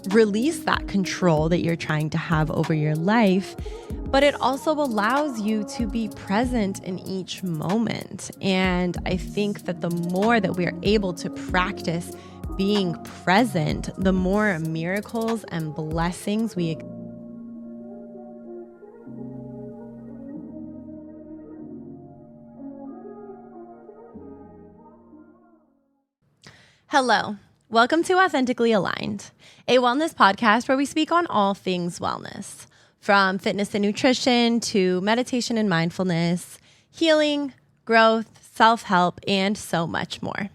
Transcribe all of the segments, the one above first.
release that control that you're trying to have over your life, but it also allows you to be present in each moment. And I think that the more that we are able to practice being present, the more miracles and blessings we Hello, welcome to Authentically Aligned, a wellness podcast where we speak on all things wellness, from fitness and nutrition to meditation and mindfulness, healing, growth, self-help, and so much more.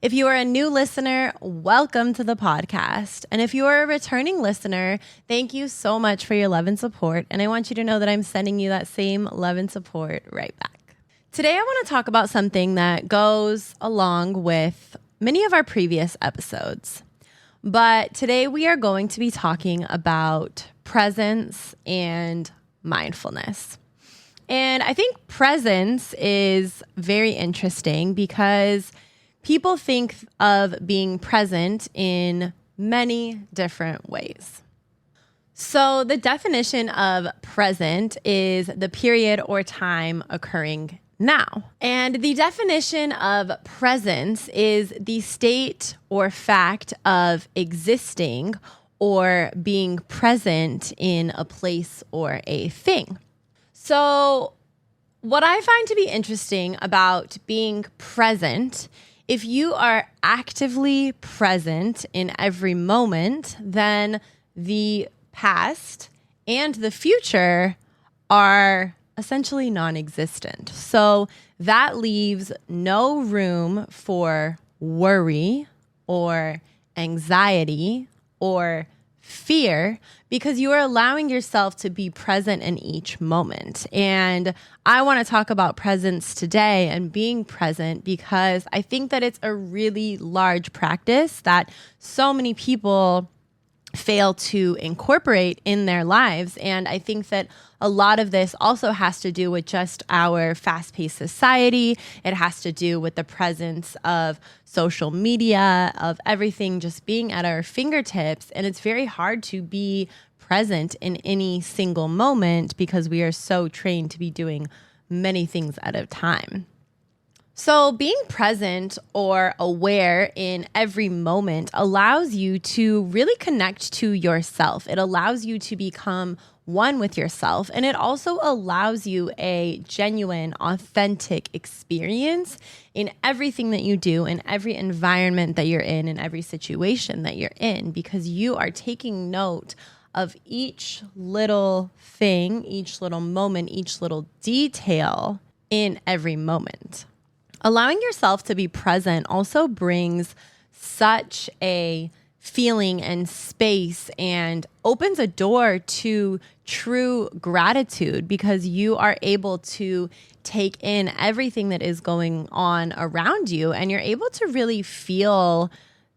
If you are a new listener, welcome to the podcast. And if you are a returning listener, thank you so much for your love and support. And I want you to know that I'm sending you that same love and support right back. Today, I want to talk about something that goes along with many of our previous episodes. But today we are going to be talking about presence and mindfulness. And I think presence is very interesting because people think of being present in many different ways. So the definition of present is the period or time occurring now. And the definition of presence is the state or fact of existing or being present in a place or a thing. So what I find to be interesting about being present, if you are actively present in every moment, then the past and the future are essentially non-existent. So that leaves no room for worry or anxiety or fear because you are allowing yourself to be present in each moment. And I want to talk about presence today and being present because I think that it's a really large practice that so many people fail to incorporate in their lives. And I think that a lot of this also has to do with just our fast-paced society. It has to do with the presence of social media, of everything just being at our fingertips. And it's very hard to be present in any single moment because we are so trained to be doing many things at a time. So being present or aware in every moment allows you to really connect to yourself. It allows you to become one with yourself. And it also allows you a genuine, authentic experience in everything that you do, in every environment that you're in every situation that you're in, because you are taking note of each little thing, each little moment, each little detail in every moment. Allowing yourself to be present also brings such a feeling and space and opens a door to true gratitude because you are able to take in everything that is going on around you and you're able to really feel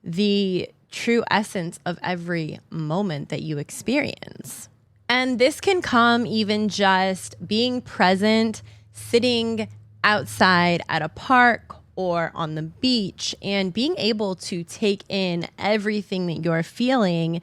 the true essence of every moment that you experience. And this can come even just being present, sitting outside at a park or on the beach and being able to take in everything that you're feeling,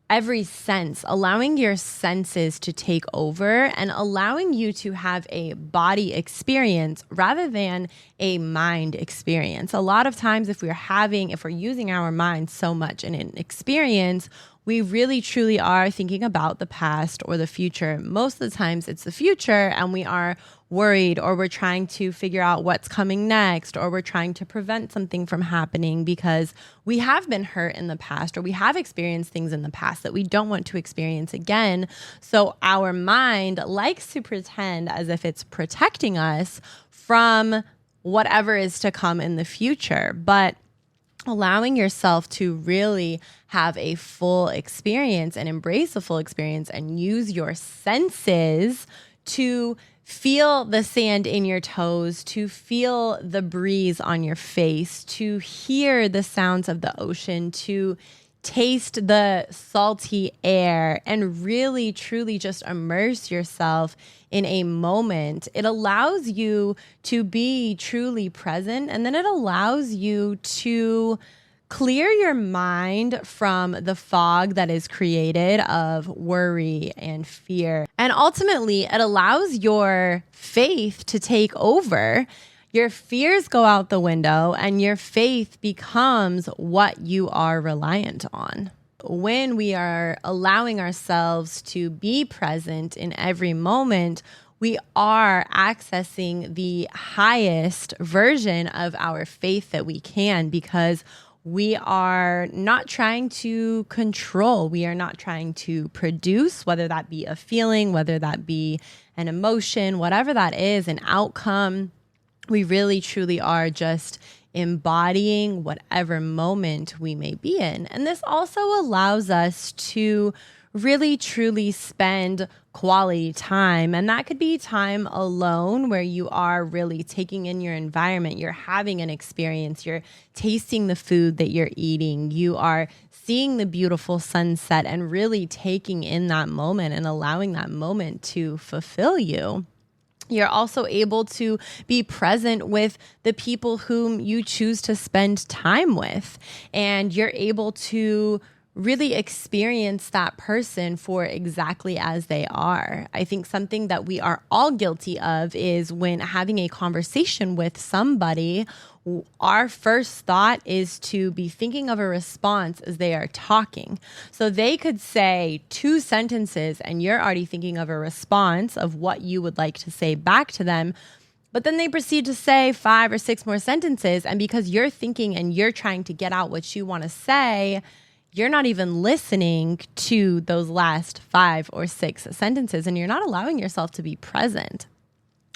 every sense, allowing your senses to take over and allowing you to have a body experience rather than a mind experience. A lot of times if we're using our mind so much in an experience, we really truly are thinking about the past or the future. Most of the times it's the future and we are worried or we're trying to figure out what's coming next or we're trying to prevent something from happening because we have been hurt in the past or we have experienced things in the past that we don't want to experience again. So our mind likes to pretend as if it's protecting us from whatever is to come in the future. But allowing yourself to really have a full experience and embrace a full experience and use your senses to feel the sand in your toes, to feel the breeze on your face, to hear the sounds of the ocean, to taste the salty air, and really, truly just immerse yourself in a moment. It allows you to be truly present, and then it allows you to clear your mind from the fog that is created of worry and fear. And ultimately, it allows your faith to take over. Your fears go out the window and your faith becomes what you are reliant on. When we are allowing ourselves to be present in every moment, we are accessing the highest version of our faith that we can, because we are not trying to control. We are not trying to produce, whether that be a feeling, whether that be an emotion, whatever that is, an outcome. We really, truly are just embodying whatever moment we may be in. And this also allows us to really, truly spend quality time. And that could be time alone where you are really taking in your environment. You're having an experience. You're tasting the food that you're eating. You are seeing the beautiful sunset and really taking in that moment and allowing that moment to fulfill you. You're also able to be present with the people whom you choose to spend time with. And you're able to really experience that person for exactly as they are. I think something that we are all guilty of is when having a conversation with somebody, our first thought is to be thinking of a response as they are talking. So they could say 2 sentences and you're already thinking of a response of what you would like to say back to them. But then they proceed to say 5 or 6 more sentences. And because you're thinking and you're trying to get out what you want to say, you're not even listening to those last 5 or 6 sentences, and you're not allowing yourself to be present.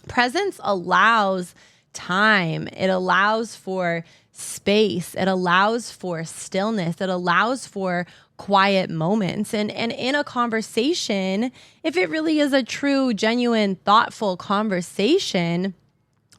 Presence allows time. It allows for space. It allows for stillness. It allows for quiet moments. And in a conversation, if it really is a true, genuine, thoughtful conversation,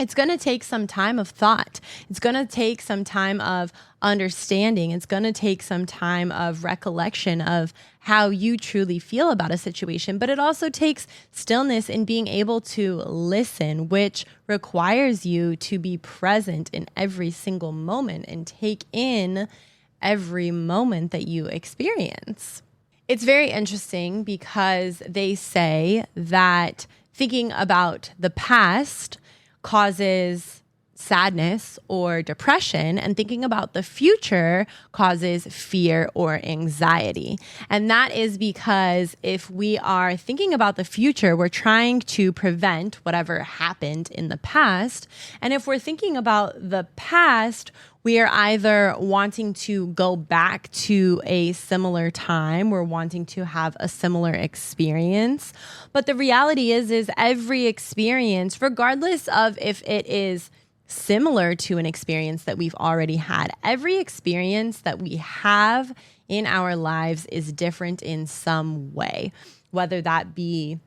it's going to take some time of thought. It's going to take some time of understanding. It's going to take some time of recollection of how you truly feel about a situation. But it also takes stillness in being able to listen, which requires you to be present in every single moment and take in every moment that you experience. It's very interesting because they say that thinking about the past causes sadness or depression, and thinking about the future causes fear or anxiety. And that is because if we are thinking about the future, we're trying to prevent whatever happened in the past. And if we're thinking about the past, we are either wanting to go back to a similar time, we're wanting to have a similar experience. But the reality is every experience, regardless of if it is similar to an experience that we've already had, every experience that we have in our lives is different in some way, whether that be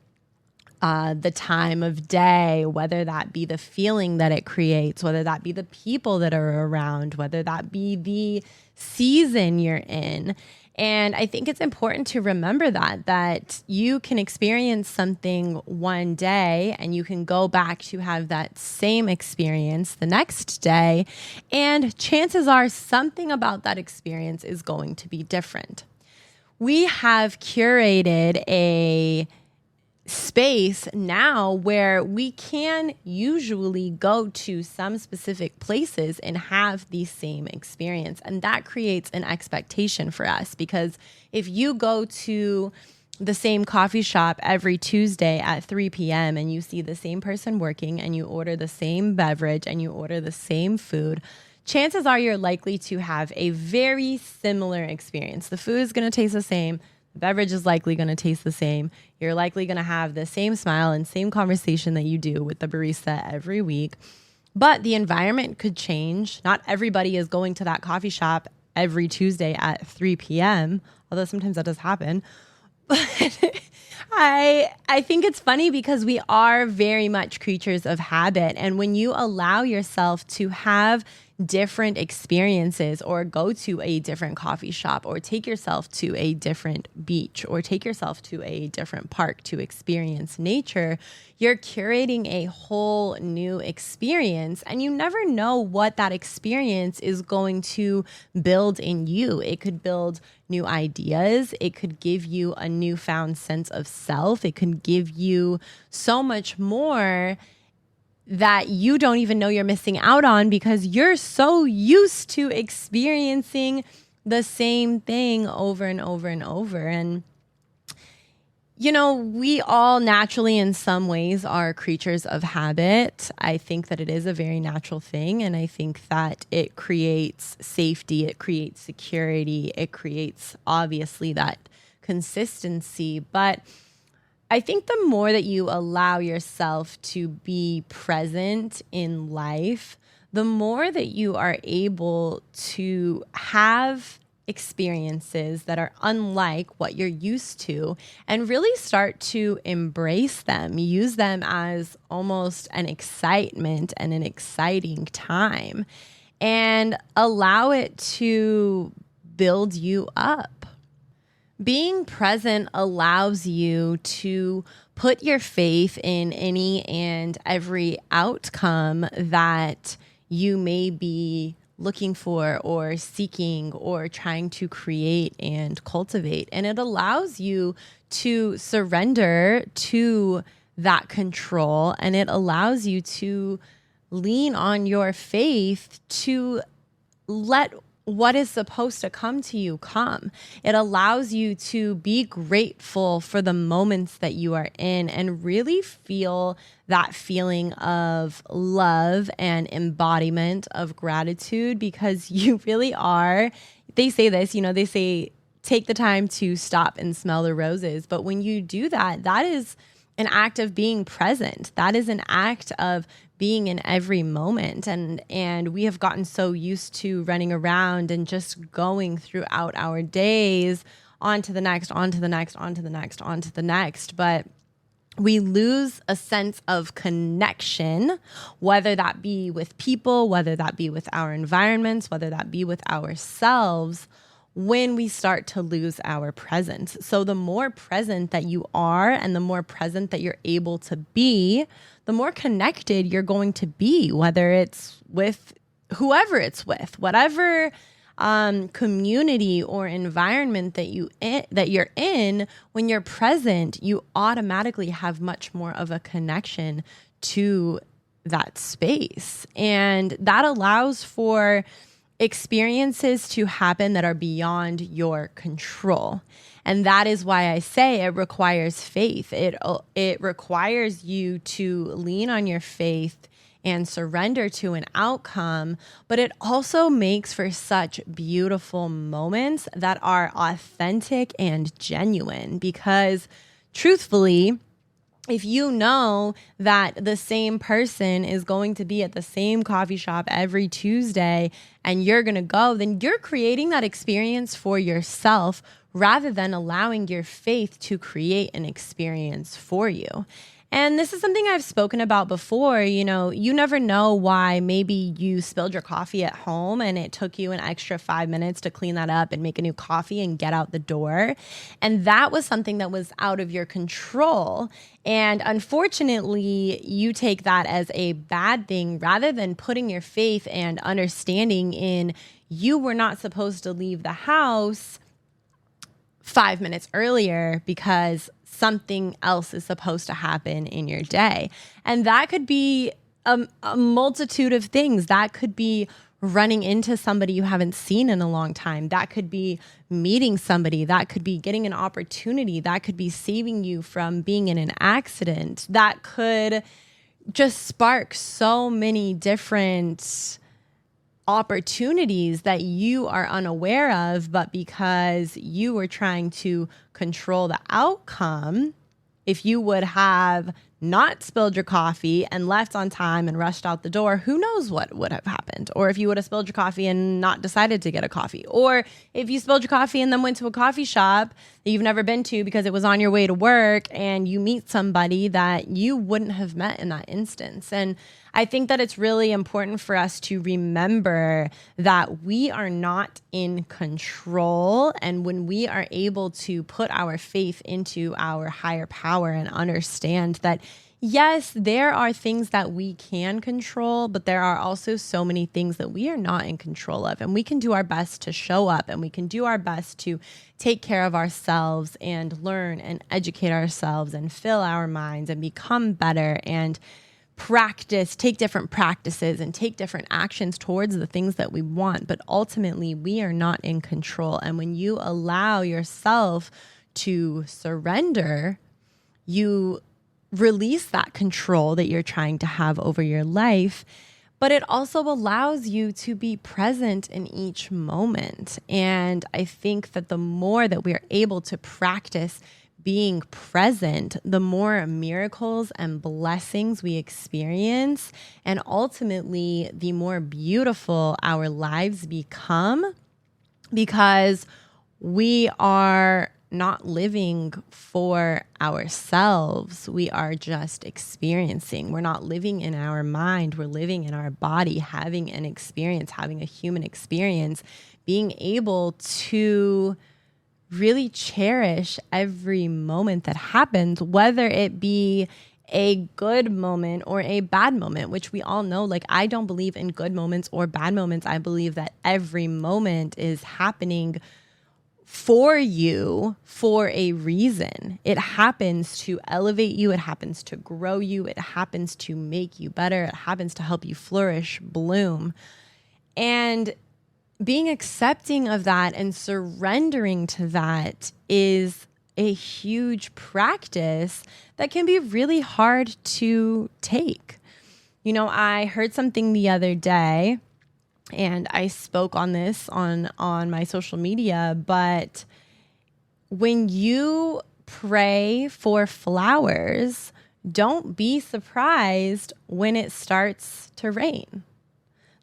the time of day, whether that be the feeling that it creates, whether that be the people that are around, whether that be the season you're in. And I think it's important to remember that you can experience something one day and you can go back to have that same experience the next day. And chances are something about that experience is going to be different. We have curated a space now where we can usually go to some specific places and have the same experience. And that creates an expectation for us, because if you go to the same coffee shop every Tuesday at 3 p.m. and you see the same person working and you order the same beverage and you order the same food, chances are you're likely to have a very similar experience. The food is going to taste the same. The beverage is likely going to taste the same. You're likely going to have the same smile and same conversation that you do with the barista every week. But the environment could change. Not everybody is going to that coffee shop every Tuesday at 3 p.m., although sometimes that does happen. I think it's funny because we are very much creatures of habit. And when you allow yourself to have different experiences or go to a different coffee shop or take yourself to a different beach or take yourself to a different park to experience nature, you're curating a whole new experience, and you never know what that experience is going to build in you. It could build new ideas. It could give you a newfound sense of self. It could give you so much more that you don't even know you're missing out on because you're so used to experiencing the same thing over and over and over. And, you know, we all naturally in some ways are creatures of habit. I think that it is a very natural thing. And I think that it creates safety, it creates security, it creates obviously that consistency. But I think the more that you allow yourself to be present in life, the more that you are able to have experiences that are unlike what you're used to and really start to embrace them, use them as almost an excitement and an exciting time, and allow it to build you up. Being present allows you to put your faith in any and every outcome that you may be looking for or seeking or trying to create and cultivate. And it allows you to surrender to that control, and it allows you to lean on your faith to let what is supposed to come to you come. It allows you to be grateful for the moments that you are in and really feel that feeling of love and embodiment of gratitude, because you really are. They say this, they say, take the time to stop and smell the roses. But when you do that, that is an act of being present. That is an act of being in every moment. And we have gotten so used to running around and just going throughout our days on to the next, on to the next, on to the next, on to the next. But we lose a sense of connection, whether that be with people, whether that be with our environments, whether that be with ourselves, when we start to lose our presence. So the more present that you are and the more present that you're able to be, the more connected you're going to be, whether it's with whoever it's with, whatever community or environment that you're in. When you're present, you automatically have much more of a connection to that space. And that allows for experiences to happen that are beyond your control. And that is why I say it requires faith. It requires you to lean on your faith and surrender to an outcome, but it also makes for such beautiful moments that are authentic and genuine, because truthfully, if you know that the same person is going to be at the same coffee shop every Tuesday and you're going to go, then you're creating that experience for yourself rather than allowing your faith to create an experience for you. And this is something I've spoken about before. You never know why maybe you spilled your coffee at home and it took you an extra 5 minutes to clean that up and make a new coffee and get out the door. And that was something that was out of your control. And unfortunately, you take that as a bad thing rather than putting your faith and understanding in you were not supposed to leave the house 5 minutes earlier because something else is supposed to happen in your day. And that could be a multitude of things. That could be running into somebody you haven't seen in a long time. That could be meeting somebody. That could be getting an opportunity. That could be saving you from being in an accident. That could just spark so many different opportunities that you are unaware of, but because you were trying to control the outcome, if you would have not spilled your coffee and left on time and rushed out the door, who knows what would have happened? Or if you would have spilled your coffee and not decided to get a coffee, or if you spilled your coffee and then went to a coffee shop that you've never been to because it was on your way to work, and you meet somebody that you wouldn't have met in that instance. And I think that it's really important for us to remember that we are not in control. And when we are able to put our faith into our higher power and understand that, yes, there are things that we can control, but there are also so many things that we are not in control of. And we can do our best to show up, and we can do our best to take care of ourselves and learn and educate ourselves and fill our minds and become better and take different practices and take different actions towards the things that we want. But ultimately, we are not in control. And when you allow yourself to surrender, you release that control that you're trying to have over your life. But it also allows you to be present in each moment. And I think that the more that we are able to practice being present, the more miracles and blessings we experience, and ultimately the more beautiful our lives become, because we are not living for ourselves. We are just experiencing. We're not living in our mind. We're living in our body, having an experience, having a human experience, being able to really cherish every moment that happens, whether it be a good moment or a bad moment, which we all know, like, I don't believe in good moments or bad moments. I believe that every moment is happening for you for a reason. It happens to elevate you. It happens to grow you. It happens to make you better. It happens to help you flourish, bloom. And being accepting of that and surrendering to that is a huge practice that can be really hard to take. You know, I heard something the other day, and I spoke on this on my social media, but when you pray for flowers, don't be surprised when it starts to rain.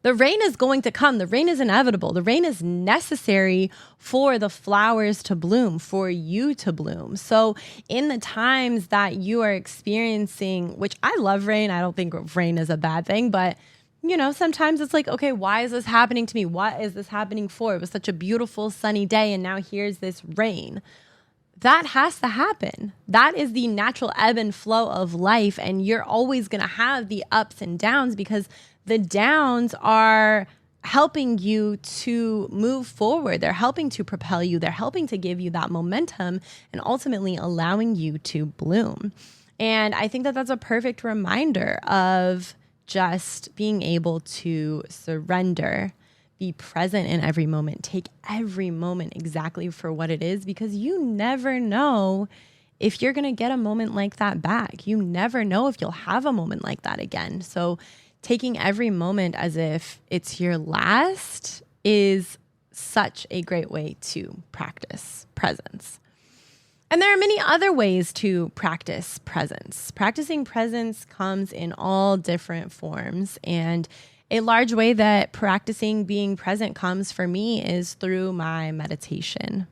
The rain is going to come. The rain is inevitable. The rain is necessary for the flowers to bloom, for you to bloom. So in the times that you are experiencing, which I love rain, I don't think rain is a bad thing, but you know, sometimes it's like, okay, why is this happening to me? What is this happening for? It was such a beautiful sunny day, and now here's this rain. That has to happen. That is the natural ebb and flow of life. And you're always going to have the ups and downs, because the downs are helping you to move forward. They're helping to propel you. They're helping to give you that momentum and ultimately allowing you to bloom. And I think that that's a perfect reminder of just being able to surrender, be present in every moment, take every moment exactly for what it is, because you never know if you're going to get a moment like that back. You never know if you'll have a moment like that again. So taking every moment as if it's your last is such a great way to practice presence. And there are many other ways to practice presence. Practicing presence comes in all different forms. And a large way that practicing being present comes for me is through my meditation,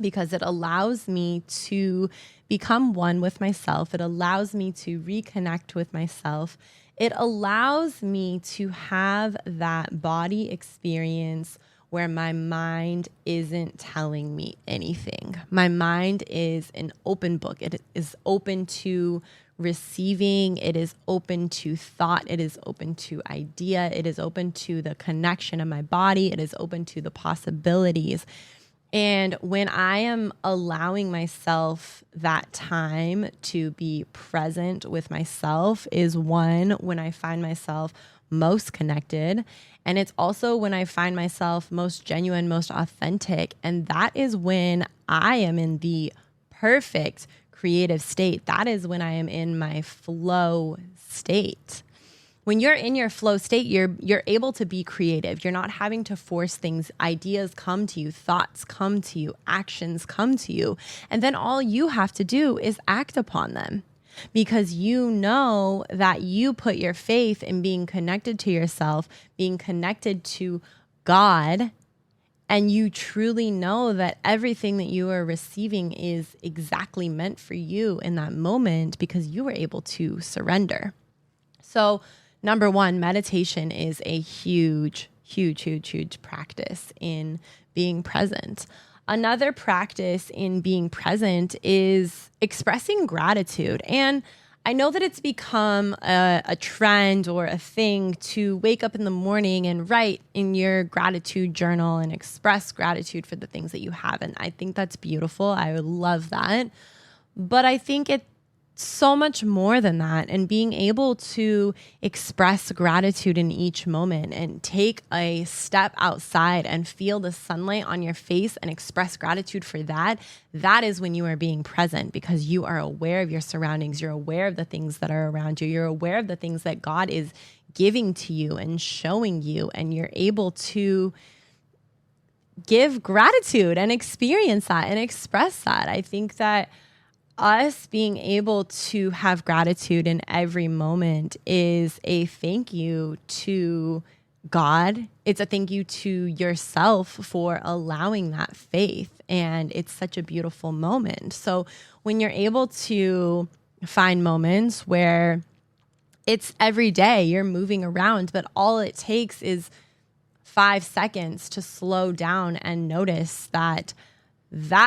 because it allows me to become one with myself. It allows me to reconnect with myself. It allows me to have that body experience where my mind isn't telling me anything. My mind is an open book. It is open to receiving. It is open to thought. It is open to idea. It is open to the connection of my body. It is open to the possibilities. And when I am allowing myself that time to be present with myself is when I find myself most connected. And it's also when I find myself most genuine, most authentic. And that is when I am in the perfect creative state. That is when I am in my flow state. When you're in your flow state, you're able to be creative. You're not having to force things. Ideas come to you, thoughts come to you, actions come to you. And then all you have to do is act upon them. because you know that you put your faith in being connected to yourself, being connected to God, and you truly know that everything that you are receiving is exactly meant for you in that moment because you were able to surrender. So, number one, meditation is a huge practice in being present. Another practice in being present is expressing gratitude. And I know that it's become a trend or a thing to wake up in the morning and write in your gratitude journal and express gratitude for the things that you have. And I think that's beautiful. I would love that. But I think it's so much more than that. And being able to express gratitude in each moment and take a step outside and feel the sunlight on your face and express gratitude for that, that is when you are being present because you are aware of your surroundings. You're aware of the things that are around you. You're aware of the things that God is giving to you and showing you, and you're able to give gratitude and experience that and express that. I think that us being able to have gratitude in every moment is a thank you to God. It's a thank you to yourself for allowing that faith. And it's such a beautiful moment. So when you're able to find moments where it's every day, you're moving around, but all it takes is 5 seconds to slow down and notice that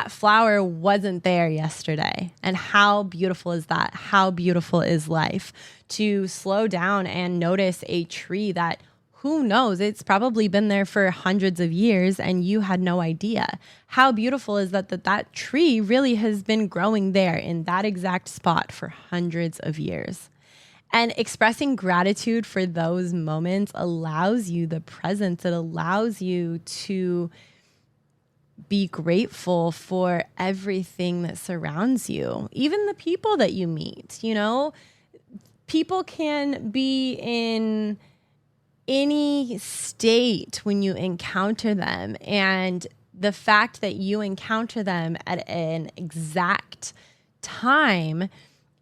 flower wasn't there yesterday. And how beautiful is that? How beautiful is life? To slow down and notice a tree that, who knows, it's probably been there for hundreds of years and you had no idea. How beautiful is that tree really has been growing there in that exact spot for hundreds of years. And expressing gratitude for those moments allows you the presence. It allows you to be grateful for everything that surrounds you, even the people that you meet. You know, people can be in any state when you encounter them. And the fact that you encounter them at an exact time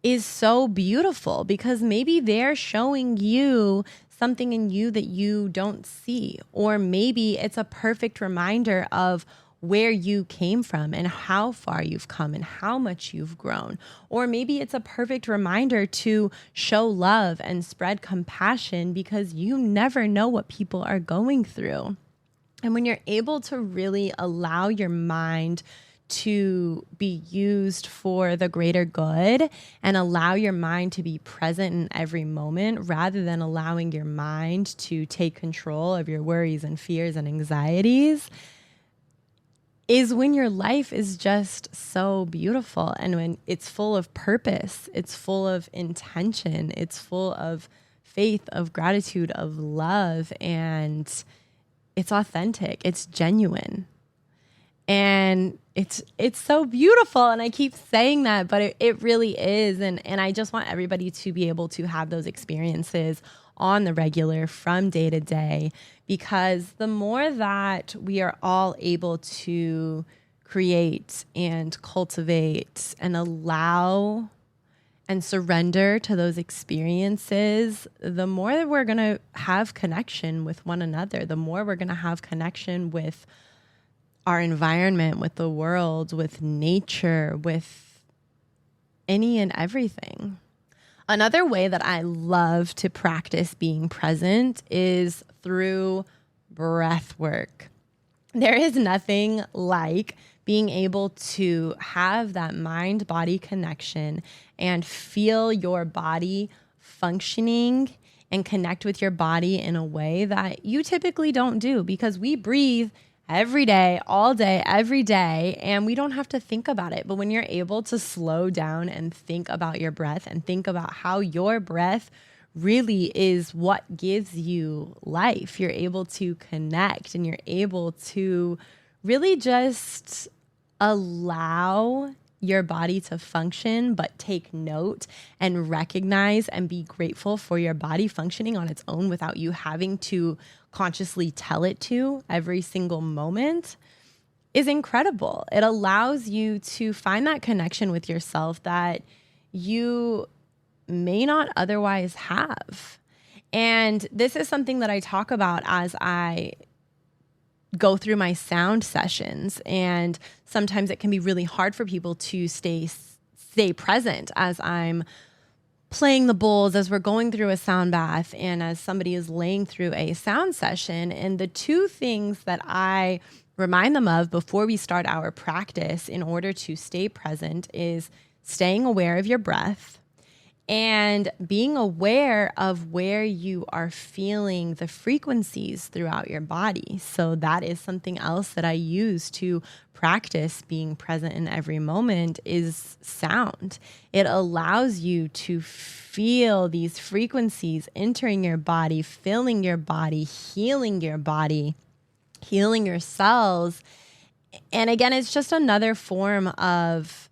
is so beautiful because maybe they're showing you something in you that you don't see, or maybe it's a perfect reminder of where you came from and how far you've come and how much you've grown. Or maybe it's a perfect reminder to show love and spread compassion because you never know what people are going through. And when you're able to really allow your mind to be used for the greater good and allow your mind to be present in every moment rather than allowing your mind to take control of your worries and fears and anxieties, is when your life is just so beautiful and when it's full of purpose, it's full of intention, it's full of faith, of gratitude, of love, and it's authentic, it's genuine. And it's so beautiful. And I keep saying that, but it really is. And I just want everybody to be able to have those experiences on the regular from day to day, because the more that we are all able to create and cultivate and allow and surrender to those experiences, the more that we're going to have connection with one another, the more we're going to have connection with our environment, with the world, with nature, with any and everything. Another way that I love to practice being present is through breath work. There is nothing like being able to have that mind-body connection and feel your body functioning and connect with your body in a way that you typically don't do, because we breathe every day, all day, every day, and we don't have to think about it. But when you're able to slow down and think about your breath and think about how your breath really is what gives you life, you're able to connect and you're able to really just allow your body to function, but take note and recognize and be grateful for your body functioning on its own without you having to consciously tell it to every single moment, is incredible. It allows you to find that connection with yourself that you may not otherwise have. And this is something that I talk about as I go through my sound sessions. And sometimes it can be really hard for people to stay present as I'm playing the bowls, as we're going through a sound bath, and as somebody is laying through a sound session. And the two things that I remind them of before we start our practice in order to stay present is staying aware of your breath and being aware of where you are feeling the frequencies throughout your body. So that is something else that I use to practice being present in every moment is sound. It allows you to feel these frequencies entering your body, filling your body, healing your cells. And again, it's just another form of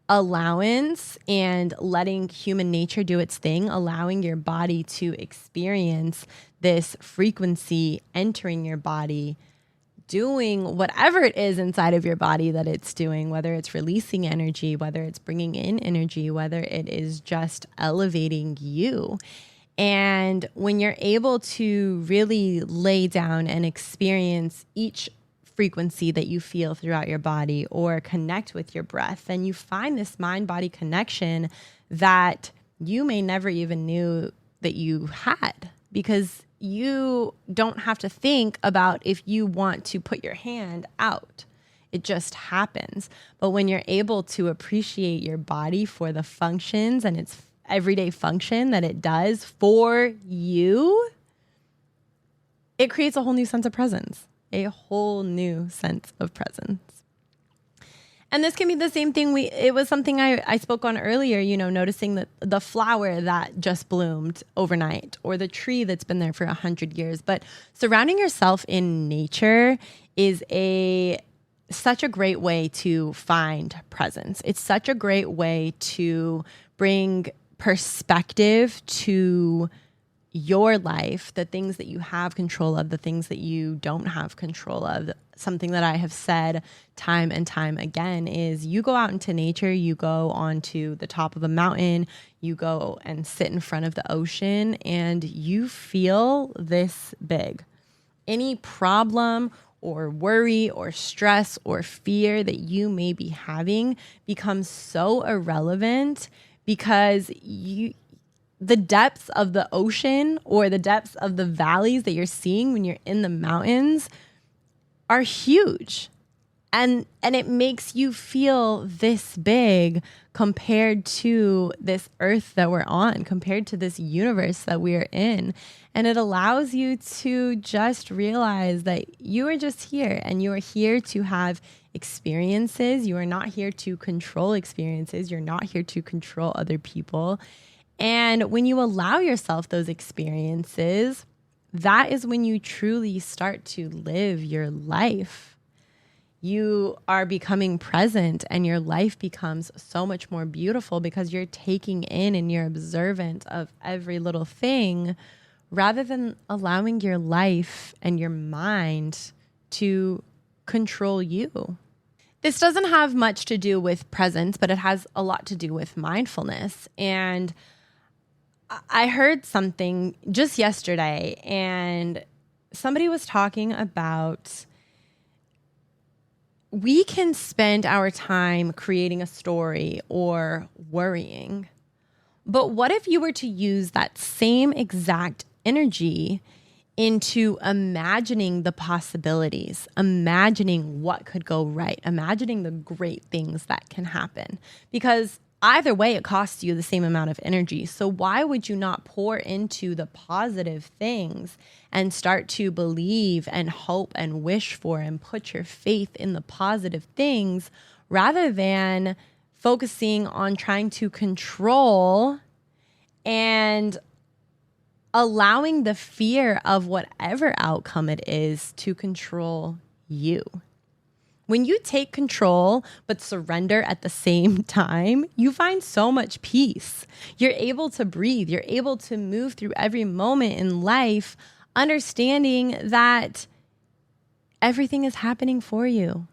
allowance and letting human nature do its thing, allowing your body to experience this frequency entering your body, doing whatever it is inside of your body that it's doing, whether it's releasing energy, whether it's bringing in energy, whether it is just elevating you. And when you're able to really lay down and experience each frequency that you feel throughout your body or connect with your breath, then you find this mind-body connection that you may never even knew that you had, because you don't have to think about if you want to put your hand out. It just happens. But when you're able to appreciate your body for the functions and its everyday function that it does for you, it creates a whole new sense of presence. A whole new sense of presence. And this can be the same thing. It was something I spoke on earlier, noticing that the flower that just bloomed overnight or the tree that's been there for 100 years. But surrounding yourself in nature is such a great way to find presence. It's such a great way to bring perspective to your life, the things that you have control of, the things that you don't have control of. Something that I have said time and time again is you go out into nature, you go onto the top of a mountain, you go and sit in front of the ocean, and you feel this big. Any problem or worry or stress or fear that you may be having becomes so irrelevant because the depths of the ocean or the depths of the valleys that you're seeing when you're in the mountains are huge. And it makes you feel this big compared to this earth that we're on, compared to this universe that we're in. And it allows you to just realize that you are just here and you are here to have experiences. You are not here to control experiences. You're not here to control other people. And when you allow yourself those experiences, that is when you truly start to live your life. You are becoming present and your life becomes so much more beautiful because you're taking in and you're observant of every little thing rather than allowing your life and your mind to control you. This doesn't have much to do with presence, but it has a lot to do with mindfulness. And I heard something just yesterday, and somebody was talking about we can spend our time creating a story or worrying. But what if you were to use that same exact energy into imagining the possibilities, imagining what could go right, imagining the great things that can happen? Because either way, it costs you the same amount of energy. So why would you not pour into the positive things and start to believe and hope and wish for and put your faith in the positive things rather than focusing on trying to control and allowing the fear of whatever outcome it is to control you? When you take control but surrender at the same time, you find so much peace. You're able to breathe. You're able to move through every moment in life, understanding that everything is happening for you.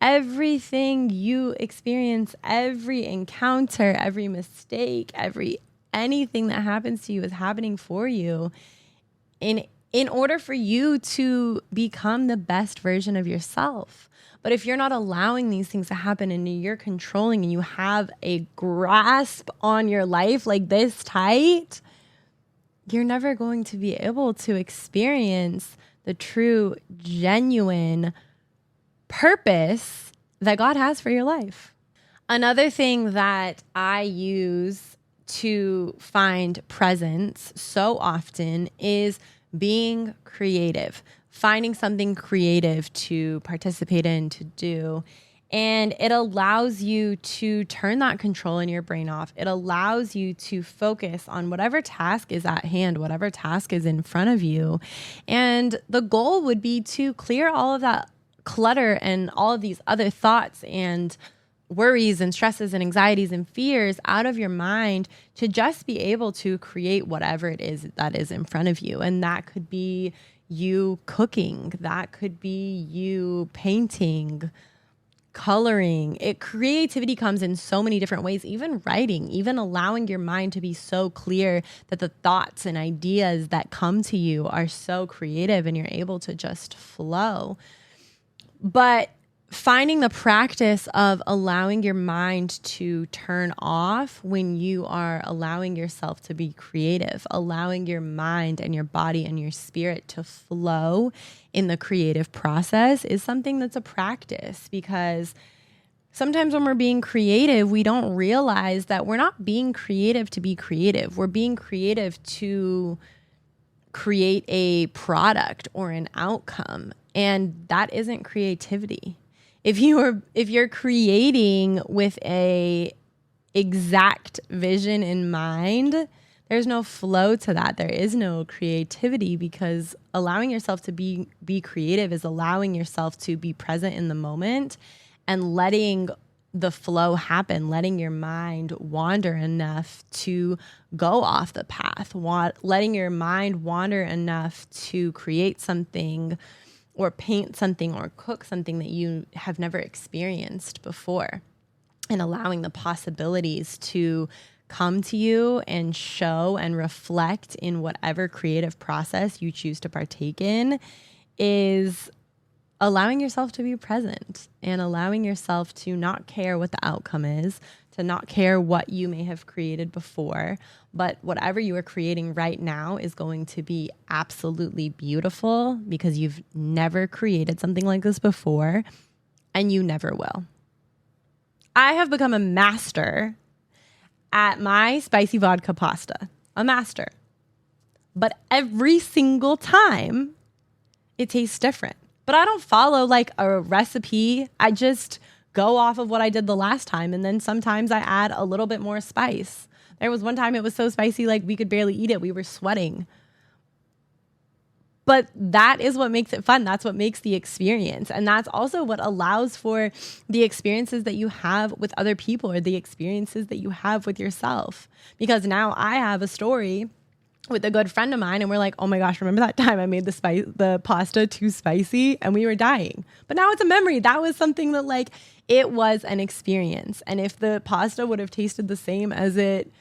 Everything you experience, every encounter, every mistake, anything that happens to you is happening for you in order for you to become the best version of yourself. But if you're not allowing these things to happen and you're controlling and you have a grasp on your life like this tight, you're never going to be able to experience the true, genuine purpose that God has for your life. Another thing that I use to find presence so often is being creative, finding something creative to participate in, to do. And it allows you to turn that control in your brain off. It allows you to focus on whatever task is at hand, whatever task is in front of you. And the goal would be to clear all of that clutter and all of these other thoughts and worries and stresses and anxieties and fears out of your mind to just be able to create whatever it is that is in front of you. And that could be you cooking, that could be you painting, coloring. Creativity comes in so many different ways, even writing, even allowing your mind to be so clear that the thoughts and ideas that come to you are so creative and you're able to just flow. But finding the practice of allowing your mind to turn off when you are allowing yourself to be creative, allowing your mind and your body and your spirit to flow in the creative process is something that's a practice, because sometimes when we're being creative, we don't realize that we're not being creative to be creative. We're being creative to create a product or an outcome, and that isn't creativity. If you're creating with a exact vision in mind, there's no flow to that. There is no creativity, because allowing yourself to be creative is allowing yourself to be present in the moment and letting the flow happen, letting your mind wander enough to go off the path, letting your mind wander enough to create something or paint something or cook something that you have never experienced before, and allowing the possibilities to come to you and show and reflect in whatever creative process you choose to partake in is allowing yourself to be present and allowing yourself to not care what the outcome is, to not care what you may have created before, but whatever you are creating right now is going to be absolutely beautiful, because you've never created something like this before and you never will. I have become a master at my spicy vodka pasta, a master. But every single time it tastes different. But I don't follow like a recipe. I just go off of what I did the last time. And then sometimes I add a little bit more spice. There was one time it was so spicy, like we could barely eat it. We were sweating. But that is what makes it fun. That's what makes the experience. And that's also what allows for the experiences that you have with other people, or the experiences that you have with yourself. Because now I have a story with a good friend of mine, and we're like, oh my gosh, remember that time I made the pasta too spicy and we were dying? But now it's a memory. That was something that, like, it was an experience. And if the pasta would have tasted the same as it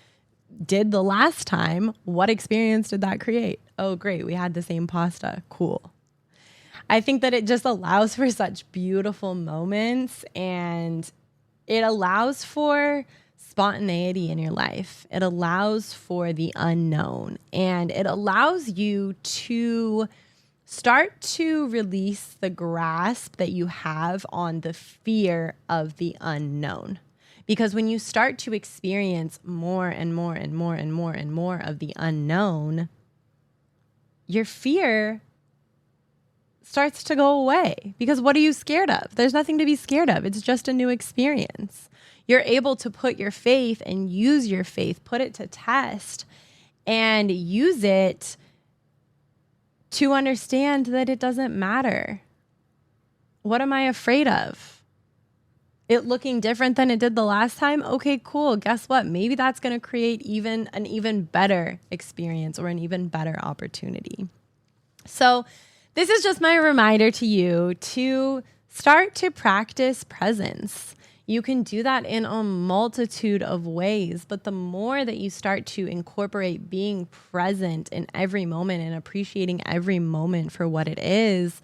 did the last time, what experience did that create? Oh, great, we had the same pasta. Cool. I think that it just allows for such beautiful moments, and it allows for spontaneity in your life. It allows for the unknown, and it allows you to start to release the grasp that you have on the fear of the unknown. Because when you start to experience more and more and more and more and more of the unknown, your fear starts to go away. Because what are you scared of? There's nothing to be scared of. It's just a new experience. You're able to put your faith and use your faith, put it to test, and use it to understand that it doesn't matter. What am I afraid of? It looking different than it did the last time? Okay, cool. Guess what? Maybe that's going to create an even better experience or an even better opportunity. So this is just my reminder to you to Start to practice presence. You can do that in a multitude of ways, but the more that you start to incorporate being present in every moment and appreciating every moment for what it is,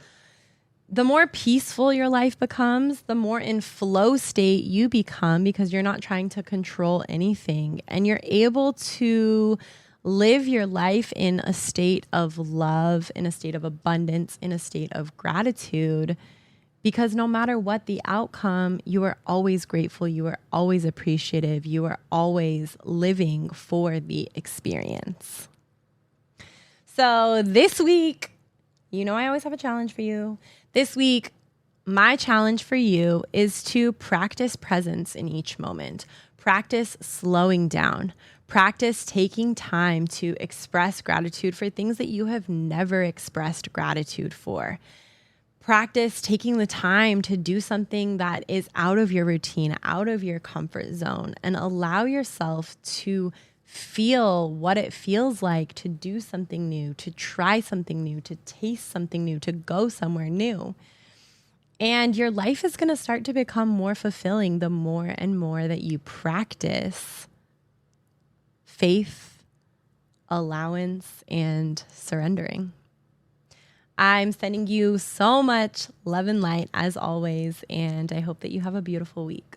the more peaceful your life becomes, the more in flow state you become because you're not trying to control anything, and you're able to live your life in a state of love, in a state of abundance, in a state of gratitude. Because no matter what the outcome, you are always grateful, you are always appreciative, you are always living for the experience. So this week, I always have a challenge for you. This week, my challenge for you is to practice presence in each moment. Practice slowing down. Practice taking time to express gratitude for things that you have never expressed gratitude for. Practice taking the time to do something that is out of your routine, out of your comfort zone, and allow yourself to feel what it feels like to do something new, to try something new, to taste something new, to go somewhere new. And your life is going to start to become more fulfilling the more and more that you practice faith, allowance, and surrendering. I'm sending you so much love and light as always, and I hope that you have a beautiful week.